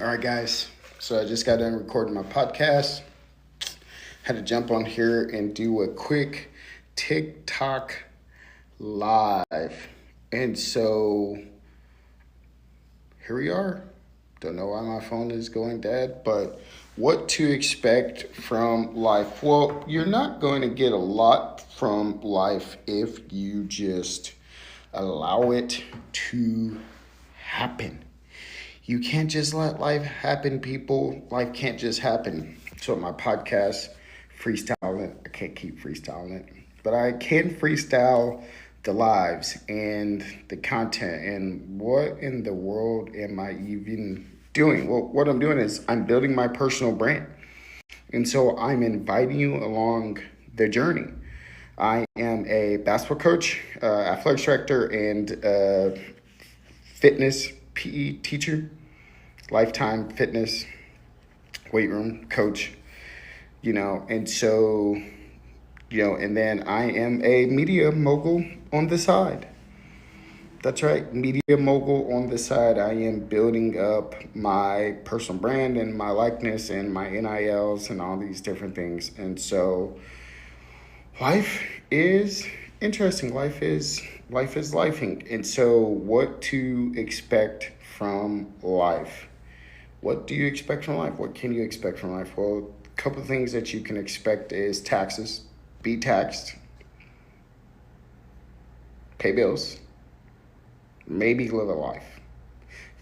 All right, guys. So I just got done recording my podcast. Had to jump on here and do a quick TikTok live. And so here we are. Don't know why my phone is going dead, but what to expect from life? Well, you're not going to get a lot from life if you just allow it to happen. You can't just let life happen, people. Life can't just happen. So my podcast, freestyling, I can't keep freestyling it, but I can freestyle the lives and the content. And what in the world am I even doing? Well, what I'm doing is I'm building my personal brand. And so I'm inviting you along the journey. I am a basketball coach, athletics director, and fitness PE teacher, lifetime fitness weight room coach, and so, and then I am a media mogul on the side. That's right, media mogul on the side. I am building up my personal brand and my likeness and my NILs and all these different things. And so life is interesting. Life is lifing. And so what to expect from life? What do you expect from life? What can you expect from life? Well, a couple of things that you can expect is taxes. Be taxed. Pay bills. Maybe live a life.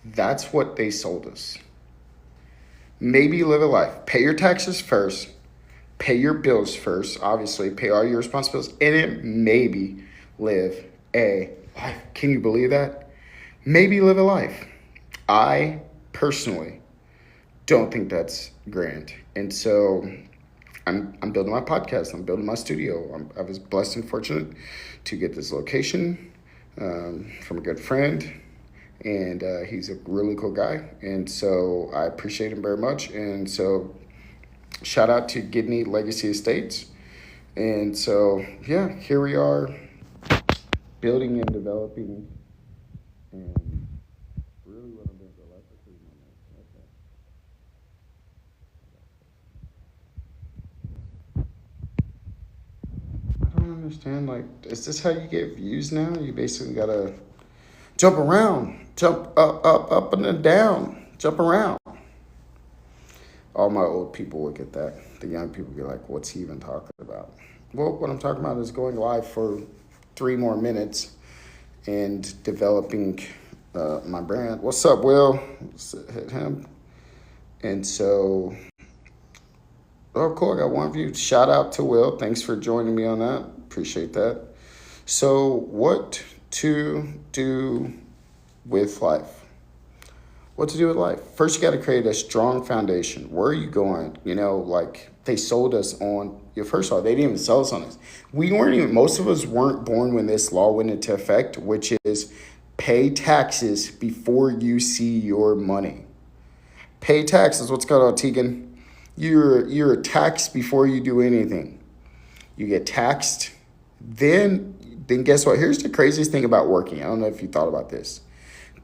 That's what they sold us. Maybe live a life. Pay your taxes first. Pay your bills first. Obviously, pay all your responsibilities. And then maybe live a life. Can you believe that? Maybe live a life. I personally don't think that's grand. And so I'm building my podcast. I'm building my studio. I was blessed and fortunate to get this location from a good friend. And he's a really cool guy. And so I appreciate him very much. And so shout out to Gidney Legacy Estates. And so, yeah, here we are building and developing. And really what I'm doing for life is pretty much. I don't understand. Like, is this how you get views now? You basically gotta jump around, jump up and then down, jump around. All my old people will get that. The young people be like, what's he even talking about? Well, what I'm talking about is going live for 3 more minutes and developing my brand. What's up, Will? Hit him. And so, oh, cool. I got one view. Shout out to Will. Thanks for joining me on that. Appreciate that. So, what to do with life? What to do with life? First, you got to create a strong foundation. Where are you going? Like they sold us on. First of all, they didn't even sell us on this. Most of us weren't born when this law went into effect, which is pay taxes before you see your money. Pay taxes. What's called Tegan? You're taxed before you do anything. You get taxed. Then guess what? Here's the craziest thing about working. I don't know if you thought about this.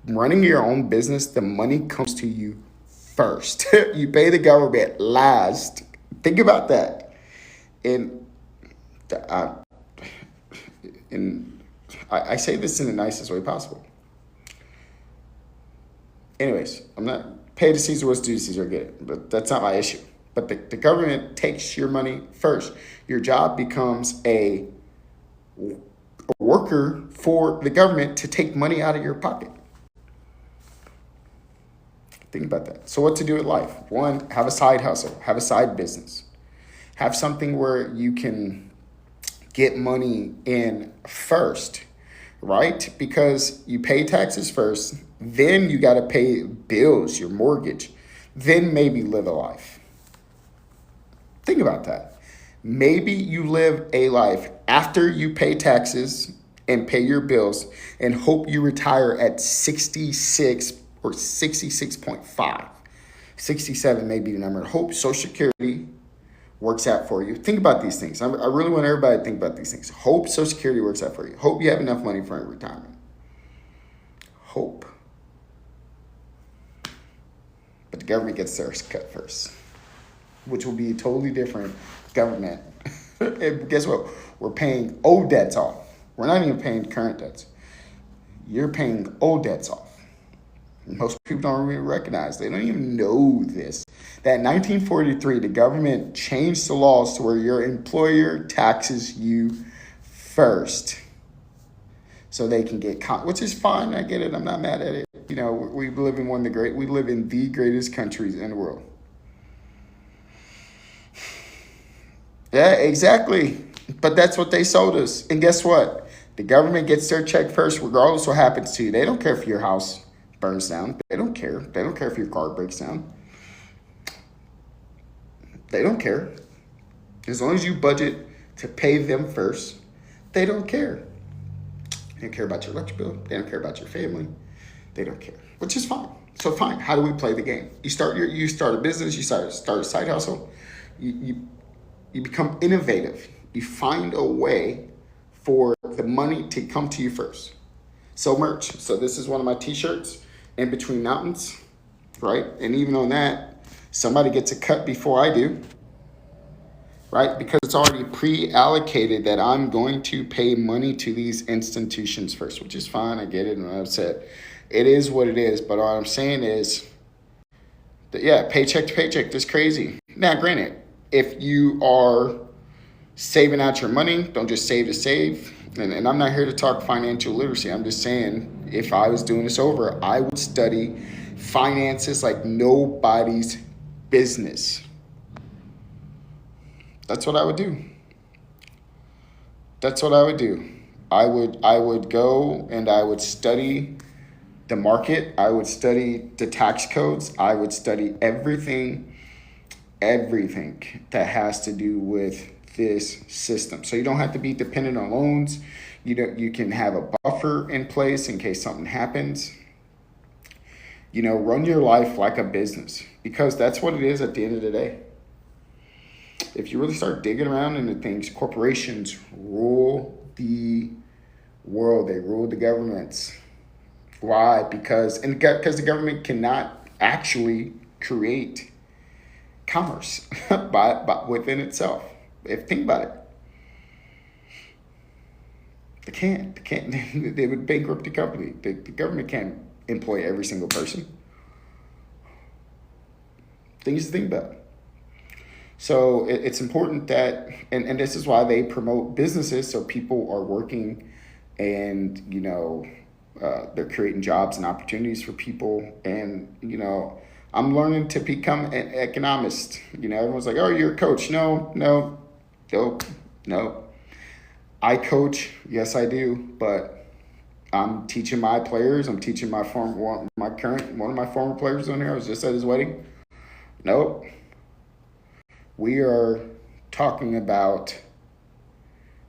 Running your own business, the money comes to you first. You pay the government last. Think about that. And I say this in the nicest way possible. Anyways, I'm not pay to Caesar what's due to Caesar, get it. But that's not my issue. But the government takes your money first. Your job becomes a worker for the government to take money out of your pocket. Think about that. So what to do with life? 1, have a side hustle, have a side business. Have something where you can get money in first, right? Because you pay taxes first, then you got to pay bills, your mortgage, then maybe live a life. Think about that. Maybe you live a life after you pay taxes and pay your bills and hope you retire at 66 or 66.5. 67 may be the number. Hope Social Security works out for you. Think about these things. I really want everybody to think about these things. Hope Social Security works out for you. Hope you have enough money for your retirement. Hope. but the government gets theirs cut first, which will be a totally different government. And guess what? We're paying old debts off. We're not even paying current debts. You're paying old debts off. Most people don't even recognize. They don't even know this. That in 1943, the government changed the laws to where your employer taxes you first, so they can get which is fine. I get it. I'm not mad at it. You know, we live in we live in the greatest countries in the world. Yeah, exactly. But that's what they sold us. And guess what? The government gets their check first, regardless of what happens to you. They don't care if your house burns down. They don't care. They don't care if your car breaks down. They don't care. As long as you budget to pay them first, they don't care. They don't care about your electric bill. They don't care about your family. They don't care, which is fine. So fine. How do we play the game? You start a business. You start a side hustle. You become innovative. You find a way for the money to come to you first. So merch. So this is one of my t-shirts, In Between Mountains, right? And even on that, somebody gets a cut before I do, right? Because it's already pre-allocated that I'm going to pay money to these institutions first, which is fine. I get it. And I've said it is what it is. But what I'm saying is that, yeah, paycheck to paycheck, that's crazy. Now, granted, if you are saving out your money, don't just save to save. And I'm not here to talk financial literacy. I'm just saying, if I was doing this over, I would study finances like nobody's business. That's what I would do. That's what I would do. I would go and I would study the market. I would study the tax codes. I would study everything that has to do with this system. So you don't have to be dependent on loans. You can have a buffer in place in case something happens. Run your life like a business, because that's what it is at the end of the day. If you really start digging around into things, corporations rule the world. They rule the governments. Why? Because the government cannot actually create commerce by within itself. Think about it. They can't. They would bankrupt the company. The government can't employ every single person. Things to think about. So it's important that, and this is why they promote businesses, so people are working and, they're creating jobs and opportunities for people. And, I'm learning to become an economist. Everyone's like, oh, you're a coach. No. I coach. Yes, I do. But I'm teaching my players. I'm teaching one of my former players on here. I was just at his wedding. Nope. We are talking about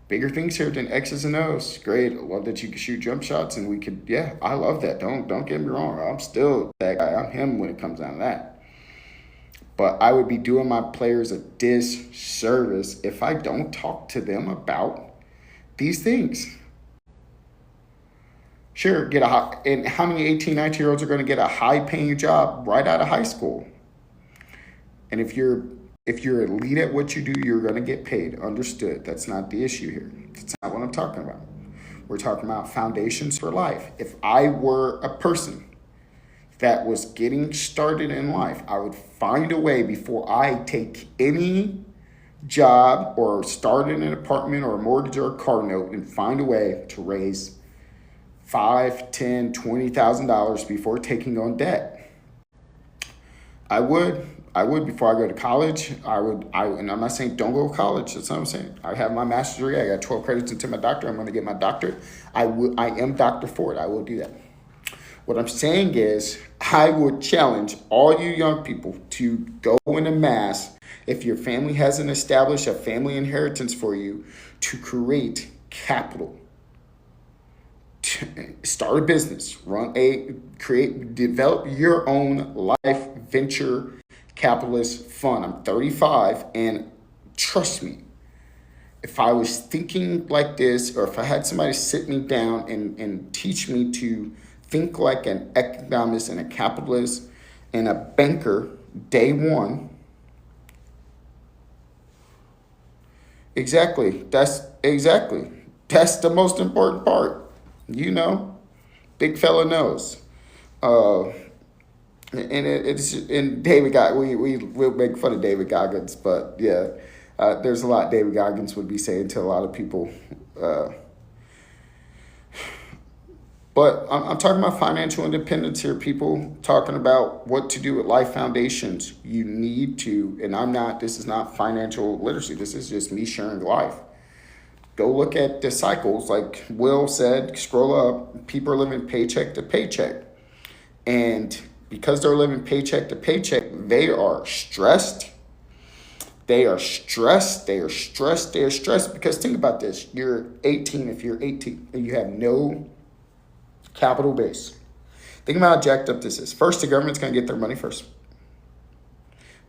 bigger things here than X's and O's. Great. I love that you can shoot jump shots, and we could, yeah, I love that. Don't get me wrong. I'm still that guy. I'm him when it comes down to that. But I would be doing my players a disservice if I don't talk to them about these things. Sure, and how many 18, 19-year-olds are going to get a high-paying job right out of high school? And if you're elite at what you do, you're going to get paid. Understood. That's not the issue here. That's not what I'm talking about. We're talking about foundations for life. If I were a person that was getting started in life, I would find a way before I take any job or start in an apartment or a mortgage or a car note, and find a way to raise $5,000, $10,000, $20,000 before taking on debt. I would before I go to college. And I'm not saying don't go to college. That's not what I'm saying. I have my master's degree. I got 12 credits into my doctorate. I'm going to get my doctorate. I am Dr. Ford. I will do that. What I'm saying is, I would challenge all you young people to go in a mass, if your family hasn't established a family inheritance for you, to create capital. Start a business, develop your own life venture capitalist fund. I'm 35, and trust me, if I was thinking like this, or if I had somebody sit me down and teach me to think like an economist and a capitalist, and a banker day one. Exactly. That's the most important part. Big fella knows. And it's in David Goggins. We'll make fun of David Goggins, but yeah, there's a lot David Goggins would be saying to a lot of people. But I'm talking about financial independence here, people. Talking about what to do with life foundations. You need to, and this is not financial literacy. This is just me sharing life. Go look at the cycles. Like Will said, scroll up. People are living paycheck to paycheck. And because they're living paycheck to paycheck, they are stressed. They are stressed. Because think about this. You're 18. If you're 18 and you have no capital base. Think about how jacked up this is. First, the government's going to get their money first.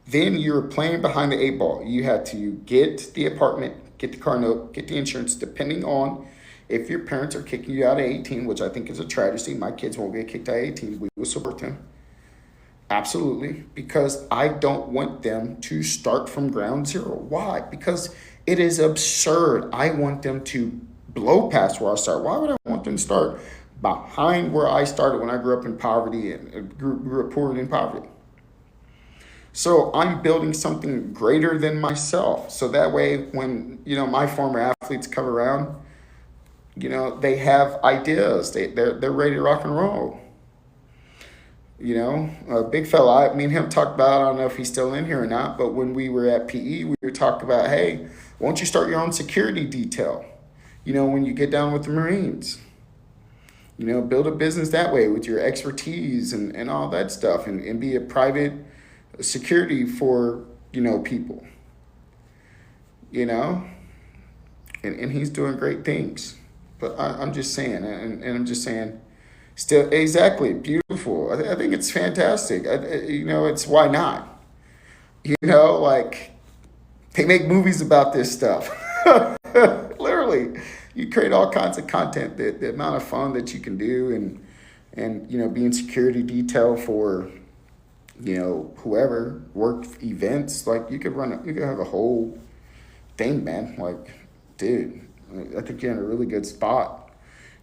Then you're playing behind the 8 ball. You have to get the apartment, get the car note, get the insurance, depending on if your parents are kicking you out at 18, which I think is a tragedy. My kids won't get kicked out at 18. We will support them. Absolutely. Because I don't want them to start from ground zero. Why? Because it is absurd. I want them to blow past where I start. Why would I want them to start behind where I started when I grew up in poverty and grew up poor and in poverty? So I'm building something greater than myself. So that way, when, my former athletes come around, they have ideas. They're ready to rock and roll. A big fella, me and him talked about, I don't know if he's still in here or not, but when we were at PE, we were talking about, hey, why don't you start your own security detail? When you get down with the Marines. Build a business that way with your expertise and all that stuff and be a private security for, people, and he's doing great things. But I'm just saying, and I'm just saying, still, exactly, beautiful. I think it's fantastic. It's why not? Like they make movies about this stuff. Literally. You create all kinds of content, the amount of fun that you can do and being security detail for, whoever, work events, like you could have a whole thing, man. Like, dude, I think you're in a really good spot,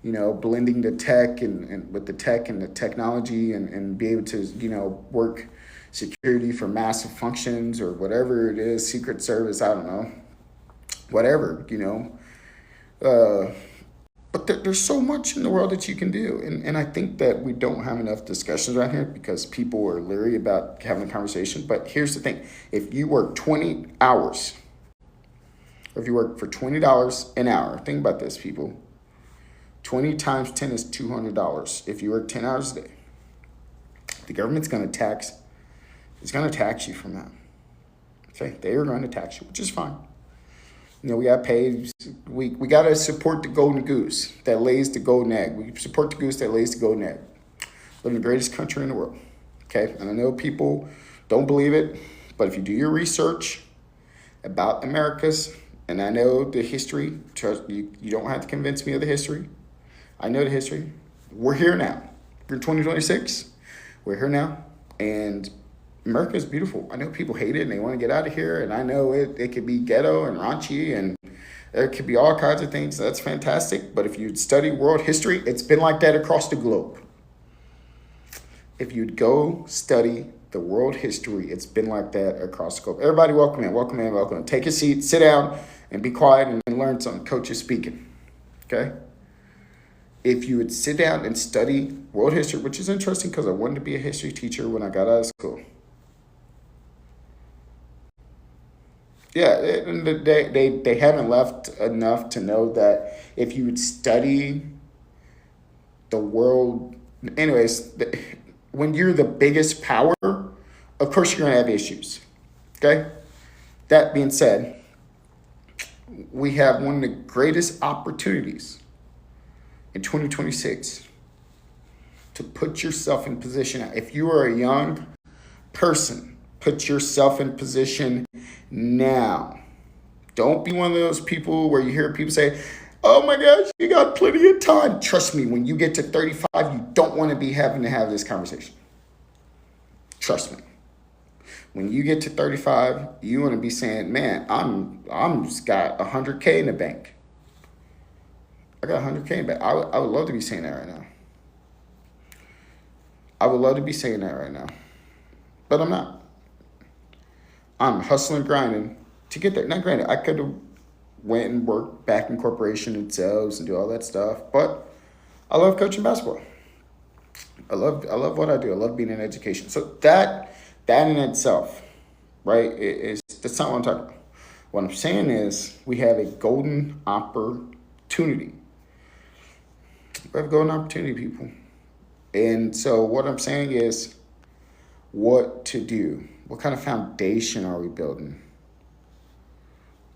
blending the tech and with the tech and the technology and be able to, work security for massive functions or whatever it is, Secret Service, I don't know, whatever, but there's so much in the world that you can do. And I think that we don't have enough discussions around here because people are leery about having a conversation. But here's the thing. If you work 20 hours, or if you work for $20 an hour, think about this, people. 20 times 10 is $200. If you work 10 hours a day, the government's going to tax you from that. Okay, they are going to tax you, which is fine. We got paid. We got to support the golden goose that lays the golden egg. We support the goose that lays the golden egg. Live in the greatest country in the world. Okay, and I know people don't believe it, but if you do your research about America's, and I know the history, trust you don't have to convince me of the history. I know the history. We're here now. We're in 2026. We're here now, and America is beautiful. I know people hate it and they want to get out of here. And I know it could be ghetto and raunchy and there could be all kinds of things. That's fantastic. But if you'd study world history, it's been like that across the globe. If you'd go study the world history, it's been like that across the globe. Everybody, welcome in, welcome in, welcome in. Take a seat, sit down, and be quiet and learn something. Coach is speaking. Okay? If you would sit down and study world history, which is interesting because I wanted to be a history teacher when I got out of school. Yeah, they haven't left enough to know that if you would study the world, anyways, when you're the biggest power, of course you're going to have issues, okay? That being said, we have one of the greatest opportunities in 2026 to put yourself in position. If you are a young person, put yourself in position now. Don't be one of those people where you hear people say, oh my gosh, you got plenty of time. Trust me, when you get to 35, you don't want to be having to have this conversation. Trust me. When you get to 35, you want to be saying, man, I'm just got 100K in the bank. I got 100K in the bank. I would love to be saying that right now. I would love to be saying that right now. But I'm not. I'm hustling, grinding to get there. Now, granted, I could have went and worked back in corporation and sales and do all that stuff, but I love coaching basketball. I love what I do. I love being in education. So that in itself, right, that's not what I'm talking about. What I'm saying is we have a golden opportunity. We have a golden opportunity, people. And so what I'm saying is what to do. What kind of foundation are we building?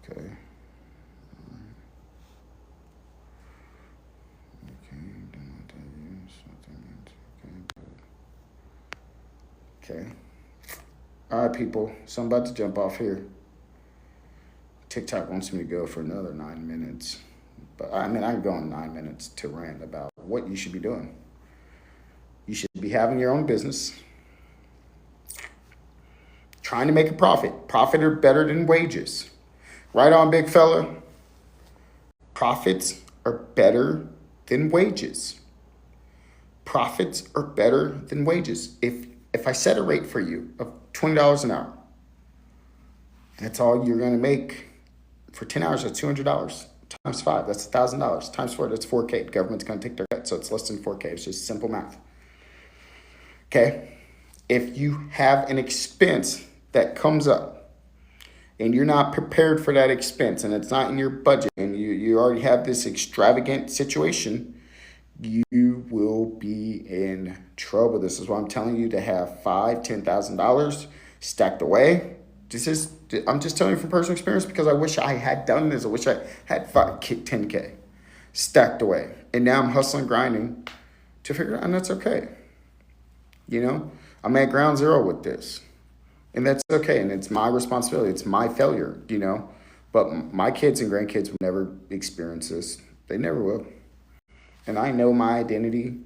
Okay. Okay. All right, people. So I'm about to jump off here. TikTok wants me to go for another 9 minutes. But I mean, I can go in 9 minutes to rant about what you should be doing. You should be having your own business. Trying to make a profit. Profit are better than wages. Right on, big fella. Profits are better than wages. Profits are better than wages. If I set a rate for you of $20 an hour, that's all you're going to make for 10 hours. That's $200 times 5. That's $1,000 times 4. That's 4K. The government's going to take their cut, so it's less than 4K. It's just simple math. Okay. If you have an expense that comes up and you're not prepared for that expense and it's not in your budget and you already have this extravagant situation, you will be in trouble. This is why I'm telling you to have $5,000, $10,000 stacked away. I'm just telling you from personal experience because I wish I had done this. I wish I had 10K stacked away. And now I'm hustling, grinding to figure it out, and that's okay. You know, I'm at ground zero with this. And that's okay. And it's my responsibility. It's my failure, you know. But my kids and grandkids will never experience this. They never will. And I know my identity,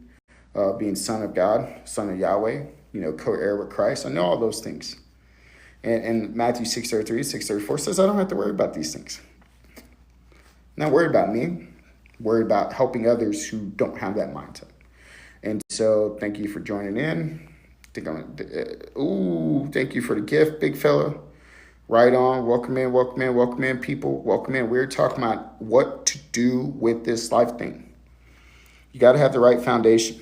being son of God, son of Yahweh, you know, co-heir with Christ. I know all those things. And Matthew 6:33, 6:34 says I don't have to worry about these things. Not worried about me. Worried about helping others who don't have that mindset. And so thank you for joining in. Thank you for the gift, big fella. Right on. Welcome in, people. Welcome in. We're talking about what to do with this life thing. You got to have the right foundation.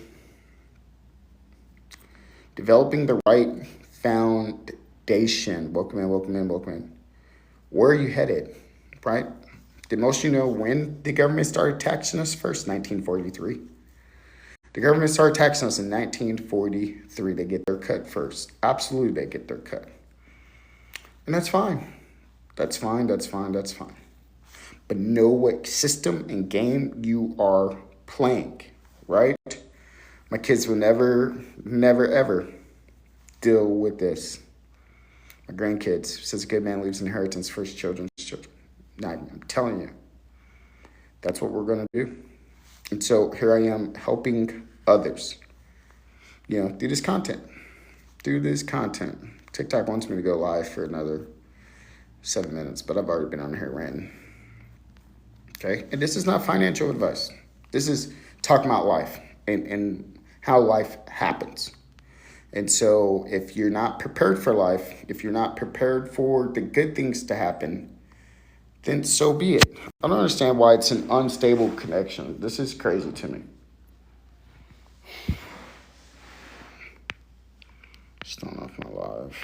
Developing the right foundation. Welcome in. Where are you headed, right? Did most of you know when the government started taxing us first? 1943. The government started taxing us in 1943. They get their cut first. Absolutely, they get their cut. And that's fine. That's fine. But know what system and game you are playing, right? My kids will never, ever deal with this. My grandkids, says a good man leaves inheritance for his children's children. Now, I'm telling you, that's what we're going to do. And so here I am helping others, you know, do this content. TikTok wants me to go live for another 7 minutes, but I've already been on here ranting. Okay. And this is not financial advice. This is talking about life and how life happens. And so if you're not prepared for life, if you're not prepared for the good things to happen, then so be it. I don't understand why it's an unstable connection. This is crazy to me. Just turn off my live.